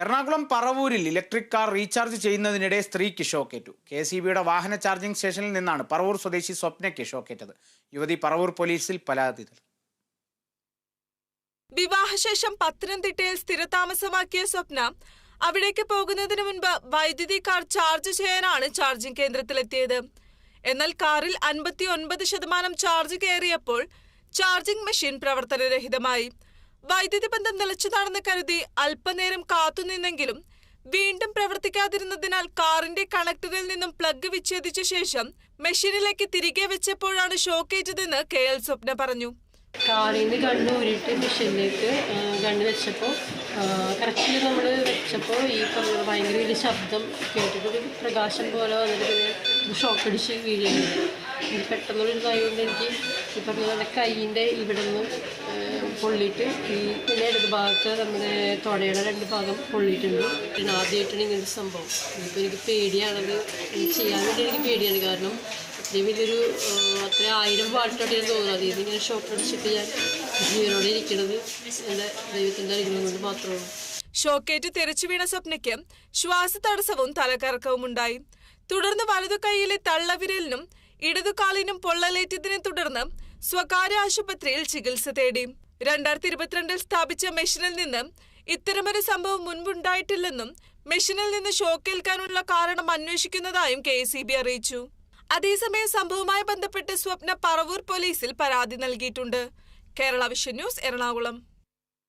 Ernakulam പറവൂരിൽ electric car recharge ചെയ്യുന്നതിനിടെ സ്ത്രീക്ക് ഷോക്കേറ്റു. KSEBയുടെ വാഹന ചാർജിംഗ് സ്റ്റേഷനിൽ നിന്നാണ് പറവൂർ സ്വദേശി സ്വപ്നയ്ക്ക് ഷോക്കേറ്റത്. യുവതി പറവൂർ പോലീസിൽ പരാതി നൽകി. വിവാഹശേഷം പത്തനംതിട്ടയിൽ സ്ഥിരതാമസമാക്കിയ സ്വപ്ന അവിടേക്ക് പോകുന്നതിന് മുൻപ് വൈദ്യുതി കാർ ചാർജ് ചെയ്യാനാണ് ചാർജിംഗ് കേന്ദ്രത്തിലെത്തിയത്. എന്നാൽ കാറിൽ 59% ചാർജ് കയറിയപ്പോൾ ചാർജിംഗ് മെഷീൻ പ്രവർത്തനരഹിതമായി. വൈദ്യുതി ബന്ധം നിലച്ചതാണെന്ന് കരുതി അല്പനേരം കാത്തുനിന്നെങ്കിലും വീണ്ടും പ്രവർത്തിക്കാതിരുന്നതിനാൽ കാറിന്റെ കണക്ടറിൽ നിന്നും പ്ലഗ് വിച്ഛേദിച്ച ശേഷം മെഷീനിലേക്ക് തിരികെ വെച്ചപ്പോഴാണ് ഷോക്കേറ്റതെന്ന് KL സ്വപ്ന പറഞ്ഞു. കാറിൽ നിന്ന് കണ്ണ് ഊരിയിട്ട് മെഷീനിലേക്ക് കണ്ണ് വെച്ചപ്പോൾ കറക്റ്റിൽ നമ്മൾ വെച്ചപ്പോൾ ഈ പറഞ്ഞ ഭയങ്കര വലിയ ശബ്ദം കേട്ടിട്ടൊരു പ്രകാശം പോലെ വന്നിട്ട് പിന്നെ ഷോക്കടിച്ച് വീഴുകയാണ്. ഇത് പെട്ടെന്നുള്ളൊരു ഇതായതുകൊണ്ട് എനിക്ക് ഈ പറഞ്ഞ പോലെ കൈയിൻ്റെ ഇവിടെ നിന്ന് പൊള്ളിയിട്ട് ഈ പിന്നെ ഇടത് ഭാഗത്ത് നമ്മുടെ തൊടയുടെ 2 ഭാഗം പൊള്ളിയിട്ടുണ്ട്. പിന്നെ ആദ്യമായിട്ടാണ് ഇങ്ങനൊരു സംഭവം. ഇപ്പോൾ എനിക്ക് പേടിയാണത് ചെയ്യാൻ വേണ്ടി എനിക്ക് പേടിയാണ്. കാരണം അത്രയും വലിയൊരു അത്ര 1000 വാട്ടിലോട്ട് തോന്നുന്നു. അതിൽ നിന്ന് ഇങ്ങനെ ഷോക്ക് അടിച്ചിട്ട് ഞാൻ ജീവനോടെ ഇരിക്കുന്നത് എൻ്റെ ദൈവത്തിൻ്റെ അനുഗ്രഹം കൊണ്ട് മാത്രമാണ്. ഷോക്കേറ്റ് തെറിച്ചു വീണ സ്വപ്നയ്ക്ക് ശ്വാസതടസ്സവും തലകറക്കവും ഉണ്ടായി. തുടർന്ന് വലതു കൈയിലെ തള്ളവിരലിനും ഇടതുകാലിനും പൊള്ളലേറ്റതിനെ തുടർന്ന് സ്വകാര്യ ആശുപത്രിയിൽ ചികിത്സ തേടി. 2022 സ്ഥാപിച്ച മെഷീനിൽ നിന്ന് ഇത്തരമൊരു സംഭവം മുൻപുണ്ടായിട്ടില്ലെന്നും മെഷീനിൽ നിന്ന് ഷോക്കേൽക്കാനുള്ള കാരണം അന്വേഷിക്കുന്നതായും KSEB അറിയിച്ചു. അതേസമയം സംഭവവുമായി ബന്ധപ്പെട്ട് സ്വപ്ന പറവൂർ പോലീസിൽ പരാതി നൽകിയിട്ടുണ്ട്. Kerala vision news, Ernakulam.